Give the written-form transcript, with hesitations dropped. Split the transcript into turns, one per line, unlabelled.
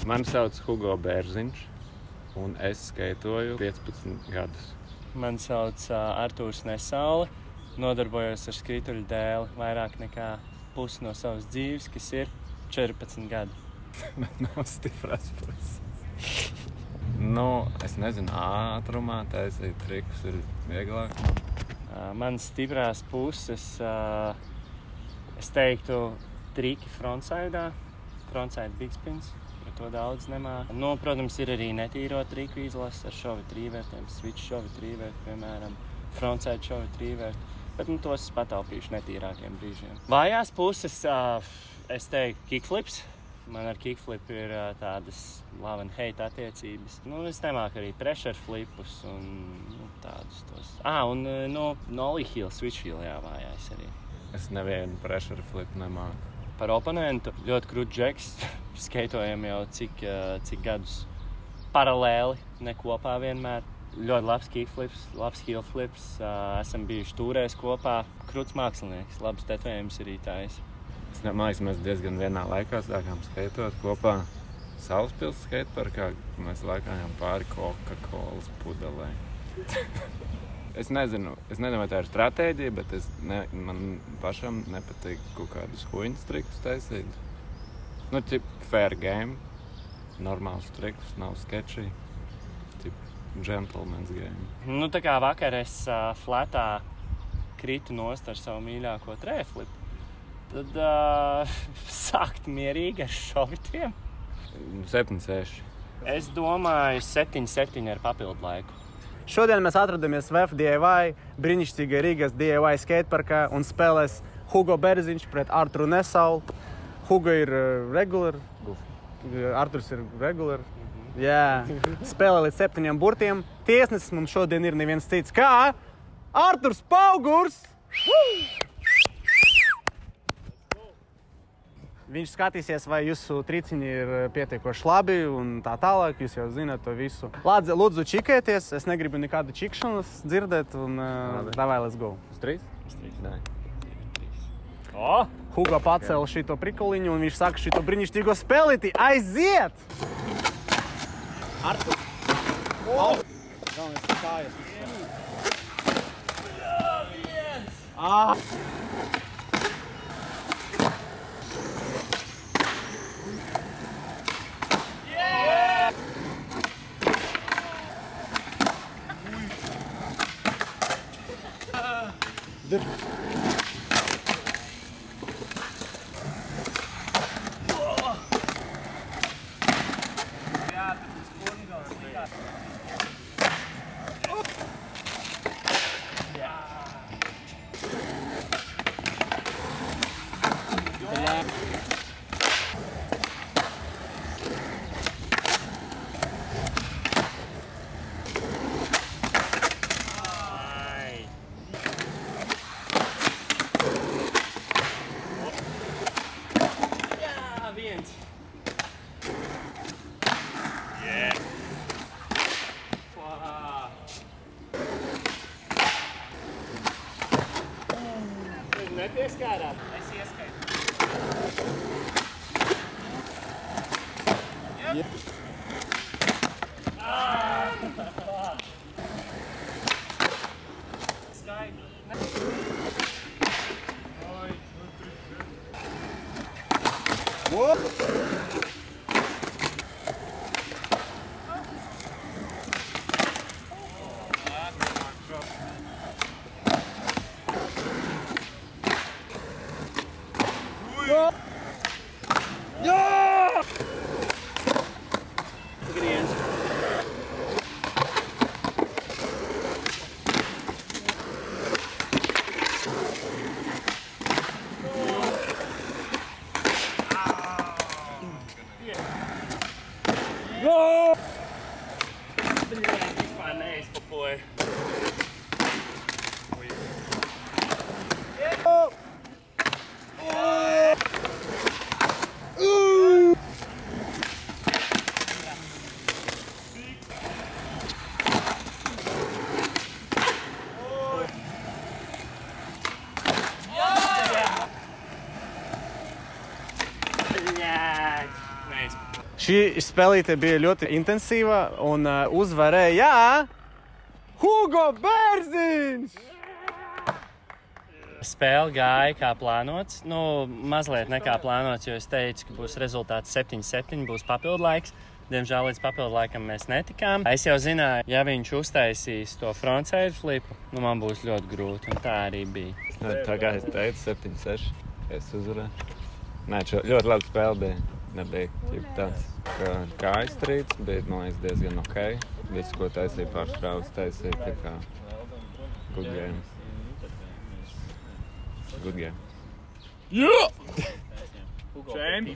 Mani sauc Hugo Bērziņš, un es skaitoju 15 gadus.
Mani sauc Artūrs Nesaule. Nodarbojos ar skrituļu dēli vairāk nekā pusi no savas dzīves, kas ir 14 gadi.
Nav stipras puses. Es nezinu, ātrumā taisīt trikus ir vieglāk.
Manas stiprās puses, es teiktu, triki frontsaidā, frontside big spins, jo to daudz nemāk. Protams, ir arī netīro triku izlases ar šovi trīvērtiem, switch šovi trīvērti, piemēram, frontside šovi trīvērti, bet tos pataupīšu netīrākiem brīžiem. Vājās puses, es teiktu, kickflips. Man ar kickflipu ir tādas love and hate attiecības. Es nemāku arī pressure flipus un tādus tos. Un nollie heel, switch heel jāvājās arī.
Es nevienu pressure flipu nemāku.
Par oponentu ļoti krūts džeks. Skeitojam jau cik gadus paralēli, ne kopā vienmēr. Ļoti labs kickflips, labs heel flips. Esam bijuši tūrēs kopā. Krūts mākslinieks, labs tetovējumus arī taisa.
Es domāju, mēs diezgan vienā laikā sākām skeitot kopā Salaspils skateparkā. Mēs laikājām pāri Coca-Colas pudelē. Es nezinu, vai tā ir stratēģija, bet man pašam nepatīk kaut kādus huņas trikus taisīt. Tip fair game, normāls trikus, nav sketchy. Tip gentleman's game.
Tā kā vakar es flatā kritu nost ar savu mīļāko trēflipu. Tad sākt mierīgi ar šovitiem.
7-6.
Es domāju 7-7 ar papildu laiku.
Šodien mēs atrodamies VF DIY, brīnišķīga Rīgas DIY skateparkā un spēlēs Hugo Bērziņš pret Arturu Nesauli. Hugo ir regular, Arturs ir regular. Jā, spēlē līdz 7 burtiem. Tiesnesis mums šodien ir neviens cits kā Arturs Paugurs! Viņš skatīsies, vai jūsu triciņi ir pietiekoši labi un tā tālāk. Jūs jau zināt to visu. Lūdzu, čikēties. Es negribu nekādu čikšanas dzirdēt. Davai, let's go.
Uz 3?
Uz 3.
Nē.
Hugo pacēla šito prikoliņu un viņš saka šito brīnišķīgo spēlīti. Aiziet! Artur! Galvenais kājas.
Nepieskārāt? Es ieskaitu. Skaidru. Vispār neizpapoju.
Šī spēlīte bija ļoti intensīva un uzvarēja Hugo Bērziņš!
Spēle gāja kā plānots. Mazliet nekā plānots, jo es teicu, ka būs rezultāts 7-7, būs papildu laiks. Diemžēl līdz papildu laikam mēs netikām. Es jau zināju, ja viņš uztaisīs to frontside flipu, man būs ļoti grūti, un tā arī bija.
Tā kā es teicu, 7-6, es uzvarēju. Nē, ļoti labi spēle bija. Nebija tāds kā aizstrīds, bija, man liekas, diezgan ok. Viss, ko taisīja pārstrāvus, taisīja tā kā good game. Good game.
Yeah! Champion!